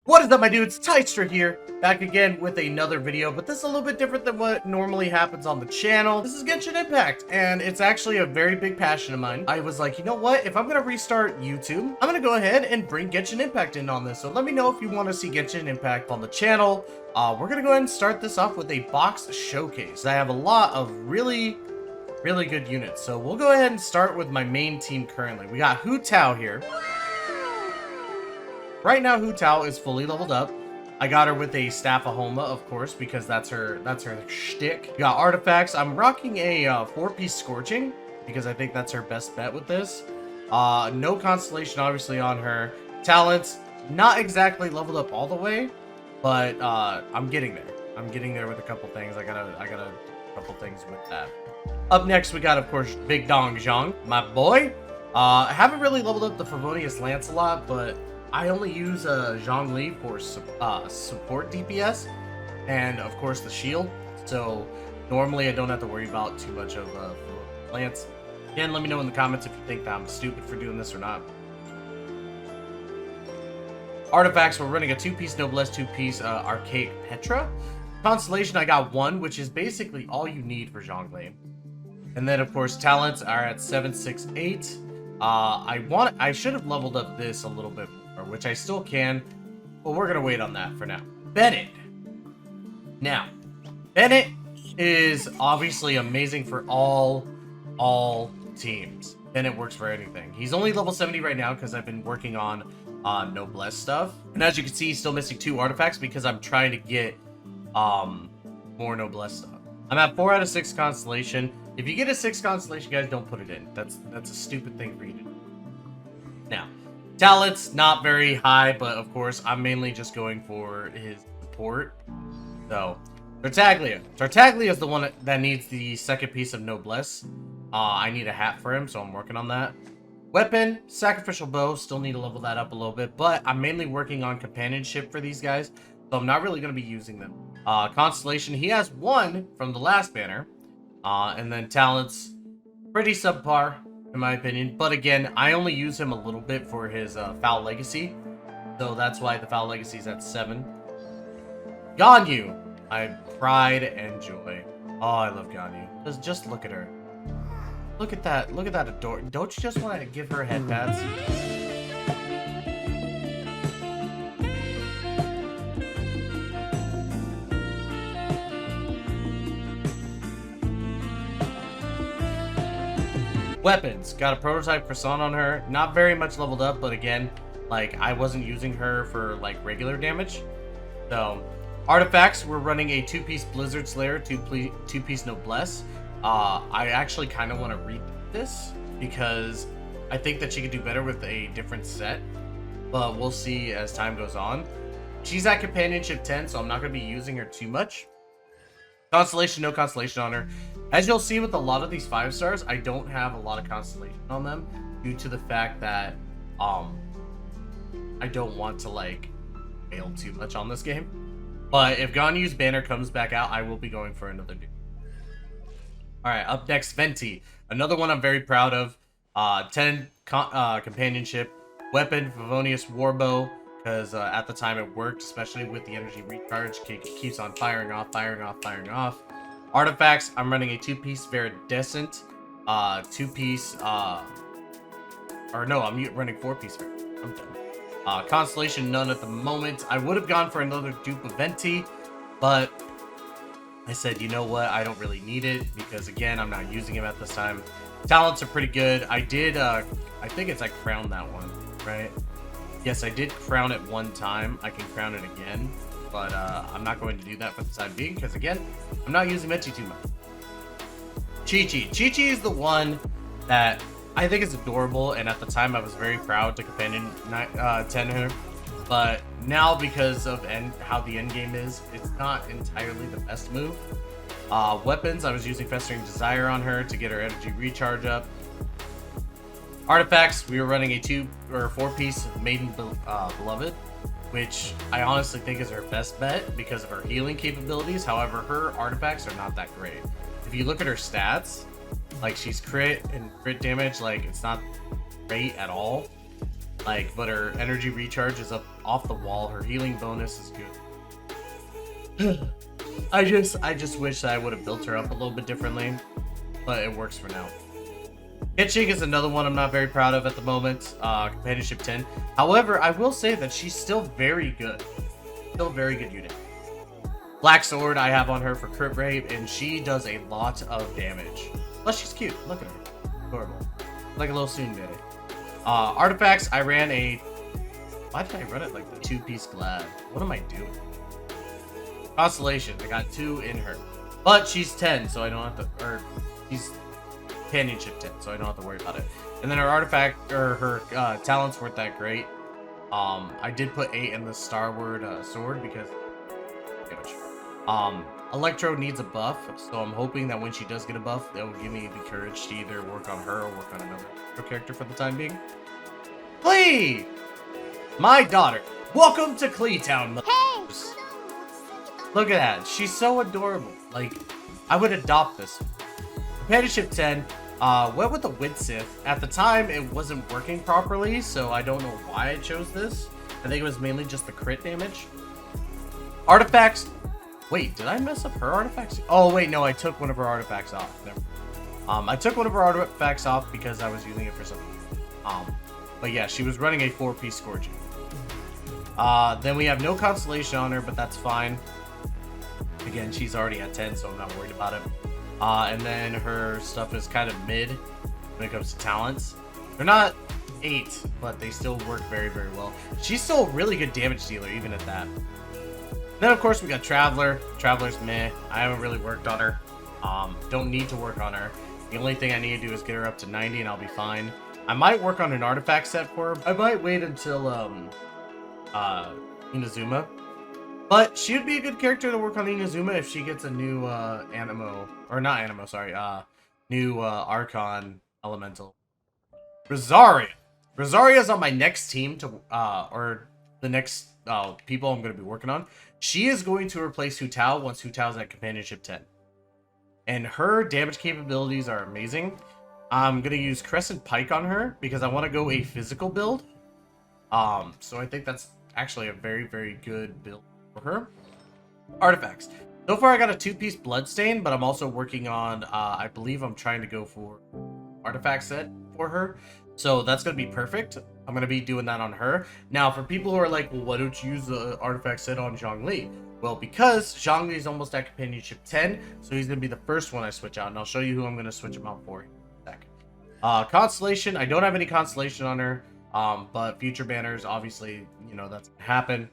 What is up, my dudes? Tystra here, back again with another video, but this is a little bit different than what normally happens on the channel. This is Genshin Impact, and it's actually a very big passion of mine. I was like, you know what? If I'm gonna restart YouTube, I'm gonna go ahead and bring Genshin Impact in on this. So let me know if you want to see Genshin Impact on the channel. We're gonna go ahead and start this off with a box showcase. I have a lot of really good units, so we'll go ahead and start with my main team currently. We got Hu Tao here. Right now, Hu Tao is fully leveled up. I got her with a Staff of Homa, of course, because that's her shtick. We got artifacts. I'm rocking a 4-piece Scorching because I think that's her best bet with this. No Constellation, obviously, on her. Talents, not exactly leveled up all the way, but I'm getting there. I'm getting there with a couple things. I got a couple things with that. Up next, we got, of course, Big Dong Zhang, my boy. I haven't really leveled up the Favonius Lance a lot, but I only use Zhongli for support DPS, and of course the shield. So normally I don't have to worry about too much of Lance. Again, let me know in the comments if you think that I'm stupid for doing this or not. Artifacts, we're running a 2-piece Noblesse, 2-piece Archaic Petra. Constellation, I got 1, which is basically all you need for Zhongli. And then of course talents are at 7, 6, 8. I should have leveled up this a little bit more, which I still can, but we're gonna wait on that for now. Bennett. Now, Bennett is obviously amazing for all teams. Bennett works for anything. He's only level 70 right now because I've been working on Noblesse stuff, and as you can see, he's still missing 2 artifacts because I'm trying to get more Noblesse stuff. I'm at 4 out of 6 Constellation. If you get a 6 Constellation, guys, don't put it in. That's a stupid thing for you to do. Now, talents, not very high, but of course, I'm mainly just going for his support. So, Tartaglia. Tartaglia is the one that needs the 2nd piece of Noblesse. I need a hat for him, so I'm working on that. Weapon, Sacrificial Bow, still need to level that up a little bit, but I'm mainly working on companionship for these guys, so I'm not really going to be using them. Constellation, he has 1 from the last banner. And then talents, pretty subpar in my opinion, but again, I only use him a little bit for his Foul Legacy, so that's why the Foul Legacy is at 7. Ganyu, my pride and joy. Oh, I love Ganyu. Just look at her. Look at that adore. Don't you just want to give her head pats? Weapons, got a prototype croissant on her, not very much leveled up, but again, like, I wasn't using her for like regular damage. So artifacts, we're running a 2-piece Blizzard Slayer, 2-piece Noblesse. I actually kind of want to read this because I think that she could do better with a different set, but we'll see as time goes on. She's at companionship 10, so I'm not going to be using her too much. Constellation, no Constellation on her. As you'll see with a lot of these 5 stars, I don't have a lot of Constellation on them due to the fact that I don't want to like fail too much on this game. But if Ganyu's banner comes back out, I will be going for another dude. Alright, up next, Venti. Another one I'm very proud of. 10 companionship. Weapon, Favonius Warbow. Because at the time it worked, especially with the energy recharge. It keeps on firing off. Artifacts, I'm running a 2-piece Viridescent, 2-piece, or no, I'm running 4-piece. I'm done. Constellation, none at the moment. I would have gone for another dupe of Venti, but I said, you know what, I don't really need it, because again, I'm not using him at this time. Talents are pretty good. I did, I think it's like crown that one, right? Yes, I did crown it 1 time. I can crown it again, but I'm not going to do that for the time being because again, I'm not using Venti too much. Chi-Chi is the one that I think is adorable, and at the time I was very proud to companion 10 her, but now because of how the end game is, it's not entirely the best move. Weapons, I was using Festering Desire on her to get her energy recharge up. Artifacts, we were running a 2 or 4-piece Maiden Beloved, which I honestly think is her best bet because of her healing capabilities. However, her artifacts are not that great. If you look at her stats, like she's crit and crit damage, like it's not great at all. Like, but her energy recharge is up off the wall. Her healing bonus is good. I just wish that I would have built her up a little bit differently, but it works for now. Genshin is another one I'm not very proud of at the moment. Companionship 10. However, I will say that she's still very good. Still very good unit. Black Sword I have on her for crit rate, and she does a lot of damage. Plus, she's cute. Look at her. Adorable. Like a little Soon Baby. Artifacts, I ran a... Why did I run it like the 2-piece glad? What am I doing? Constellation, I got 2 in her. But she's 10, so I don't have to... Or, she's companionship 10, so I don't have to worry about it. And then her artifact, or her talents weren't that great. I did put 8 in the Starward sword because... damage. Electro needs a buff, so I'm hoping that when she does get a buff, that will give me the courage to either work on her or work on another character for the time being. Klee! My daughter. Welcome to Klee Town. Hey! Look at that. She's so adorable. Like, I would adopt this. Companionship 10. Went with the Wind Sith. At the time, it wasn't working properly, so I don't know why I chose this. I think it was mainly just the crit damage. Artifacts. Wait, did I mess up her artifacts? Oh, wait, no, I took one of her artifacts off. Never. I took one of her artifacts off because I was using it for something. But yeah, she was running a 4-piece Scourging. Then we have no Constellation on her, but that's fine. Again, she's already at 10, so I'm not worried about it. And then her stuff is kind of mid when it comes to talents. They're not 8, but they still work very, very well. She's still a really good damage dealer, even at that. Then, of course, we got Traveler. Traveler's meh. I haven't really worked on her. Don't need to work on her. The only thing I need to do is get her up to 90 and I'll be fine. I might work on an artifact set for her. I might wait until, Inazuma. But she would be a good character to work on Inazuma if she gets a new, new, Archon Elemental. Rosaria. Rosaria's on my next team to, or the next, people I'm going to be working on. She is going to replace Hu Tao once Hu Tao's at Companionship 10. And her damage capabilities are amazing. I'm going to use Crescent Pike on her because I want to go a physical build. So I think that's actually a very, very good build for her. Artifacts. So far I got a 2-piece Bloodstain, but I'm also working on, I believe I'm trying to go for artifact set for her. So that's going to be perfect. I'm going to be doing that on her. Now, for people who are like, well, why don't you use the artifact set on Zhongli? Well, because Zhongli is almost at Companionship 10, so he's going to be the first one I switch out. And I'll show you who I'm going to switch him out for in a sec. Constellation, I don't have any Constellation on her. But future banners, obviously, you know, that's going to happen.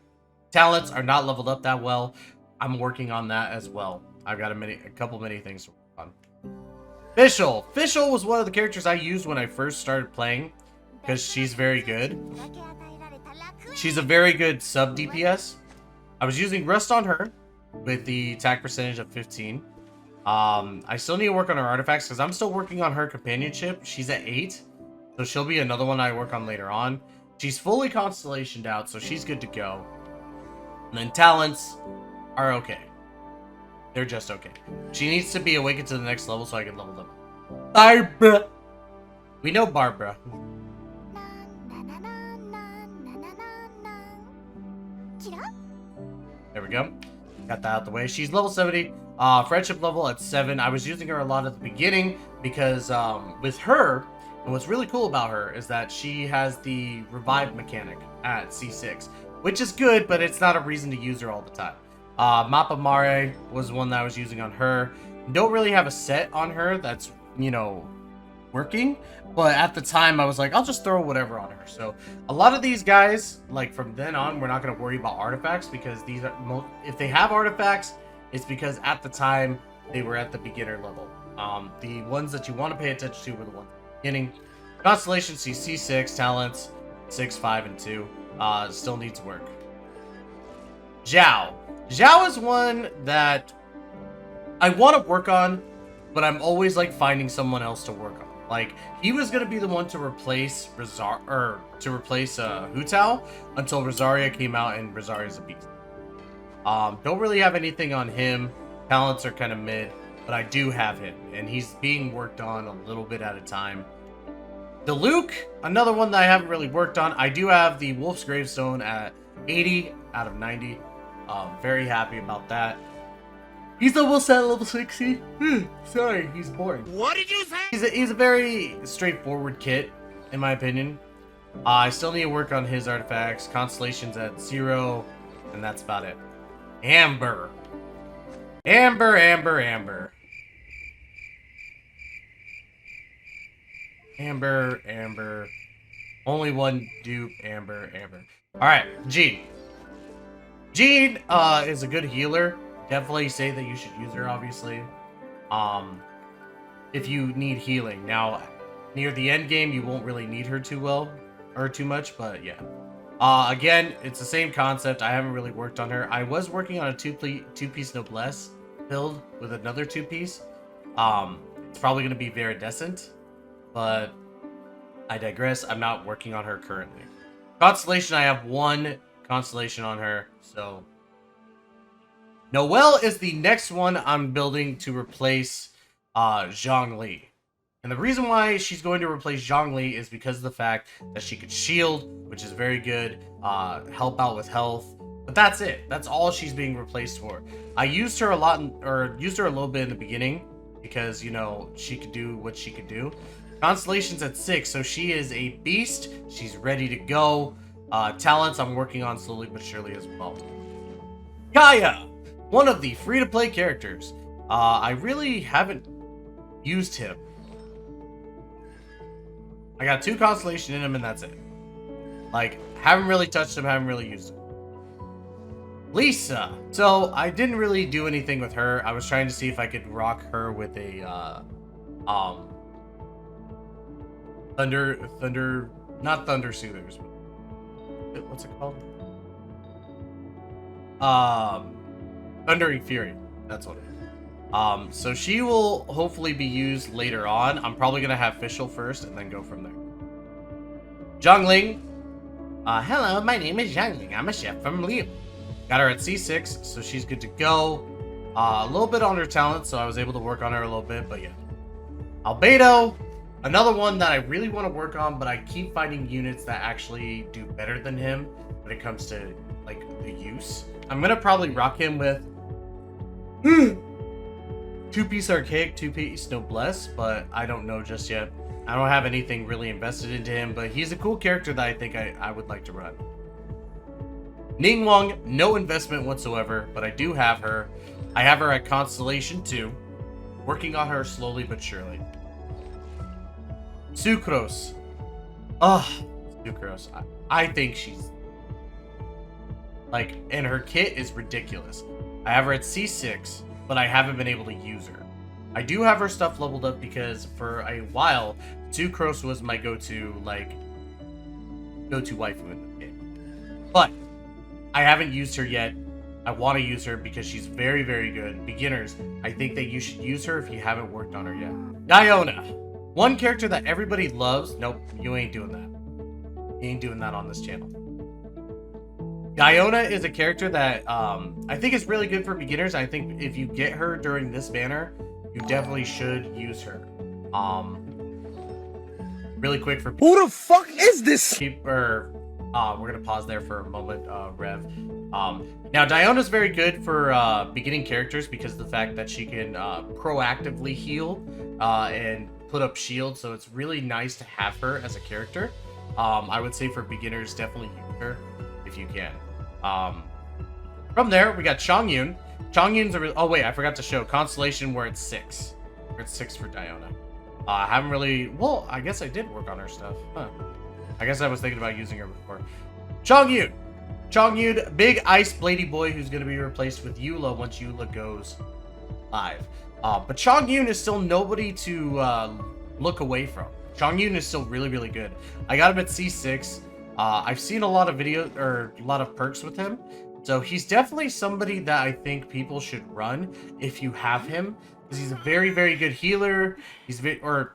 Talents are not leveled up that well. I'm working on that as well. I've got a couple many things to work on. Fischl. Fischl was one of the characters I used when I first started playing because she's very good. She's a very good sub DPS. I was using Rust on her with the attack percentage of 15. I still need to work on her artifacts because I'm still working on her companionship. She's at 8, so she'll be another one I work on later on. She's fully constellationed out, so she's good to go. And then talents are okay. They're just okay. She needs to be awakened to the next level so I can level them. Barbara! We know Barbara. There we go. Got that out the way. She's level 70. Friendship level at 7. I was using her a lot at the beginning because with her, and what's really cool about her is that she has the revive mechanic at C6, which is good, but it's not a reason to use her all the time. Mappa Mare was one that I was using on her. Don't really have a set on her that's, you know, working, but at the time I was like, I'll just throw whatever on her. So a lot of these guys, like from then on, we're not going to worry about artifacts because these are, if they have artifacts, it's because at the time they were at the beginner level. The ones that you want to pay attention to were the ones at the beginning. Constellation C6, talents 6, 5, and 2. Still needs work. Zhao. Zhao is one that I want to work on, but I'm always like finding someone else to work on. Like, he was gonna be the one to replace Hu Tao until Rosaria came out, and Rosaria's a beast. Don't really have anything on him. Talents are kind of mid, but I do have him, and he's being worked on a little bit at a time. Diluc, another one that I haven't really worked on. I do have the Wolf's Gravestone at 80 out of 90. Very happy about that. He's almost at level 60. Sorry, he's boring. What did you say? He's a very straightforward kit, in my opinion. I still need to work on his artifacts. Constellation's at 0, and that's about it. Amber. Amber, Amber, Amber. Amber, Amber. Only one dupe, Amber, Amber. Alright, Jean. Jean is a good healer. Definitely say that you should use her, obviously. If you need healing. Now, near the end game, you won't really need her too well, or too much, but yeah. Again, it's the same concept. I haven't really worked on her. I was working on a two-piece noblesse build with another two-piece. It's probably going to be Viridescent, but I digress. I'm not working on her currently. Constellation, I have 1 constellation on her, so... Noelle is the next one I'm building to replace Zhongli. And the reason why she's going to replace Zhongli is because of the fact that she could shield, which is very good, help out with health. But that's it. That's all she's being replaced for. I used her a lot, used her a little bit in the beginning because, you know, she could do what she could do. Constellation's at 6, so she is a beast. She's ready to go. Talents I'm working on slowly but surely as well. Gaia, one of the free-to-play characters. I really haven't used him. I got 2 constellation in him and that's it. Like, haven't really touched him, haven't really used him. Lisa. So, I didn't really do anything with her. I was trying to see if I could rock her with a, not Thunder Soothers. What's it called? Thundering Fury. That's what it is. So she will hopefully be used later on. I'm probably going to have Fischl first and then go from there. Zhongling. Hello, my name is Zhongling. I'm a chef from Liu. Got her at C6, so she's good to go. A little bit on her talent, so I was able to work on her a little bit, but yeah. Albedo. Another one that I really want to work on, but I keep finding units that actually do better than him when it comes to, like, the use. I'm going to probably rock him with 2-piece Archaic, 2-piece Noblesse, but I don't know just yet. I don't have anything really invested into him, but he's a cool character that I think I would like to run. Ningguang, no investment whatsoever, but I do have her. I have her at Constellation 2, working on her slowly but surely. Sucrose. Sucrose. I think she's... like, and her kit is ridiculous. I have her at C6, but I haven't been able to use her. I do have her stuff leveled up because for a while, Sucrose was my go-to waifu in the game. But I haven't used her yet. I want to use her because she's very, very good. Beginners, I think that you should use her if you haven't worked on her yet. Diona. One character that everybody loves. Nope, you ain't doing that. You ain't doing that on this channel. Diona is a character that I think is really good for beginners. I think if you get her during this banner, you definitely should use her. Really quick for... Who the fuck is this? We're gonna pause there for a moment, Rev. Now, Diona's very good for beginning characters because of the fact that she can proactively heal and put up shields, so it's really nice to have her as a character. I would say for beginners, definitely use her if you can. From there, we got Chongyun. Chongyun's oh wait, I forgot to show Constellation where it's 6. We're at 6 for Diona. I haven't really... well, I guess I did work on her stuff. Huh. I guess I was thinking about using her before. Chongyun! Chongyun, big ice bladey boy who's going to be replaced with Eula once Eula goes live. But Chongyun is still nobody to look away from. Chongyun is still really, really good. I got him at C6. I've seen a lot of videos, or a lot of perks with him. So he's definitely somebody that I think people should run if you have him. Because he's a very, very good healer. He's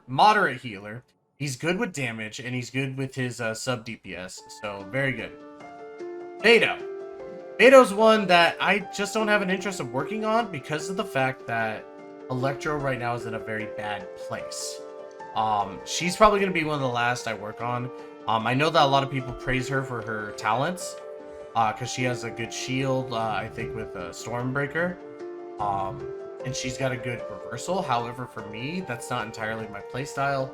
moderate healer. He's good with damage, and he's good with his sub DPS. So, very good. Beto. Beto's one that I just don't have an interest of working on because of the fact that Electro right now is in a very bad place. She's probably going to be one of the last I work on. I know that a lot of people praise her for her talents, because she has a good shield, I think, with Stormbreaker. And she's got a good reversal. However, for me, that's not entirely my playstyle.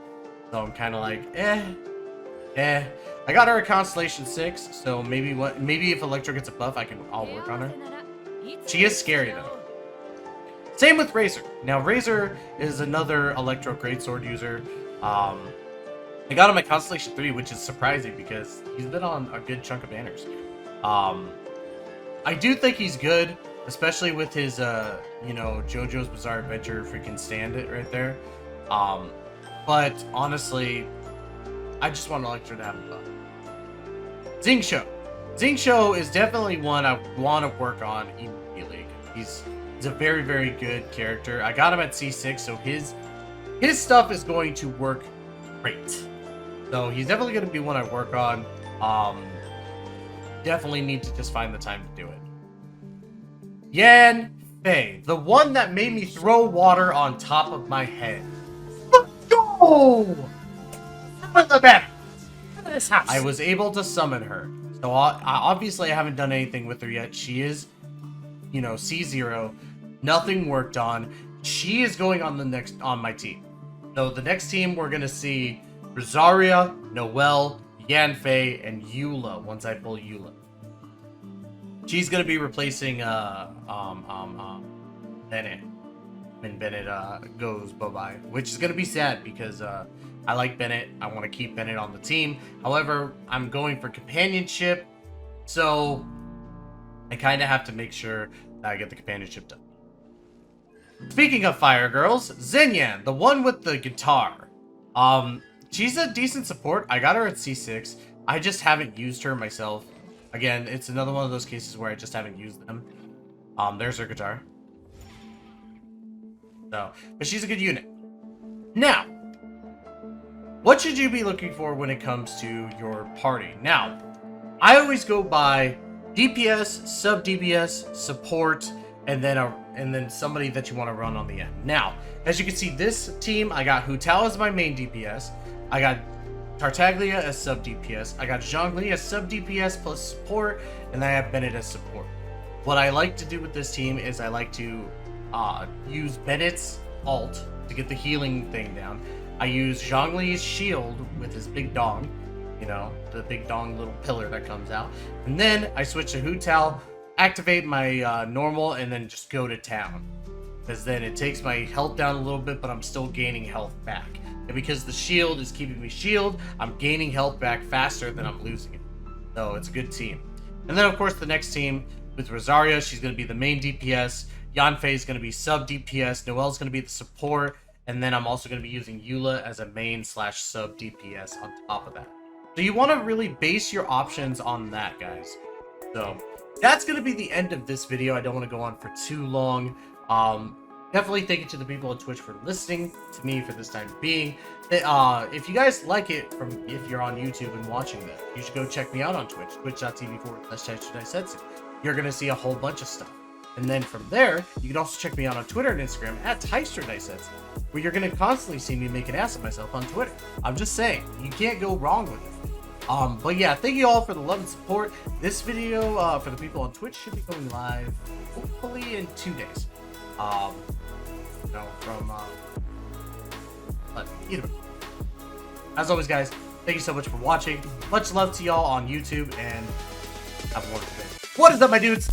So I'm kind of like, I got her a Constellation 6, so maybe if Electro gets a buff, I'll work on her. She is scary though. Same with Razor. Now Razor is another Electro Greatsword user. I got him at Constellation 3, which is surprising because he's been on a good chunk of banners. I do think he's good, especially with his JoJo's Bizarre Adventure freaking stand it right there. But honestly, I just want Electro to have a buff. Xingqiu is definitely one I want to work on immediately. He's a very, very good character. I got him at C6, so his stuff is going to work great. So he's definitely going to be one I work on. Definitely need to just find the time to do it. Yan Fei, the one that made me throw water on top of my head. Let's go! Summon the better. This house. I was able to summon her. So obviously I haven't done anything with her yet. She is, C0. Nothing worked on. She is going on my team. So the next team we're gonna see Rosaria, Noelle, Yanfei, and Eula once I pull Eula. She's gonna be replacing Bennett when Bennett goes bye-bye, which is gonna be sad because I like Bennett. I want to keep Bennett on the team. However, I'm going for companionship, so I kind of have to make sure that I get the companionship done. Speaking of fire girls, Xinyan, the one with the guitar. She's a decent support. I got her at C6. I just haven't used her myself. Again, it's another one of those cases where I just haven't used them. There's her guitar. So, but she's a good unit. Now, what should you be looking for when it comes to your party? Now, I always go by DPS, sub DPS, support, and then somebody that you want to run on the end. Now, as you can see, this team, I got Hu Tao as my main DPS. I got Tartaglia as sub DPS. I got Zhongli as sub DPS plus support, and then I have Bennett as support. What I like to do with this team is I like to use Bennett's ult to get the healing thing down. I use Zhongli's shield with his big dong, the big dong little pillar that comes out. And then I switch to Hu Tao, activate my normal, and then just go to town. Because then it takes my health down a little bit, but I'm still gaining health back. And because the shield is keeping me shield, I'm gaining health back faster than I'm losing it. So it's a good team. And then of course the next team with Rosaria, she's going to be the main DPS. Yanfei is going to be sub DPS. Noelle's going to be the support. And then I'm also going to be using Eula as a main / sub DPS on top of that. So you want to really base your options on that, guys. So that's going to be the end of this video. I don't want to go on for too long. Definitely thank you to the people on Twitch for listening to me for this time being. If you guys like it, if you're on YouTube and watching this, you should go check me out on Twitch, twitch.tv/Tystra. You're going to see a whole bunch of stuff. And then from there, you can also check me out on Twitter and Instagram at Tystra, where you're going to constantly see me make an ass of myself on Twitter. I'm just saying, you can't go wrong with it. But yeah, thank you all for the love and support. This video, for the people on Twitch, should be going live hopefully in 2 days. But either way. As always, guys, thank you so much for watching. Much love to y'all on YouTube, and have a wonderful day. What is up, my dudes?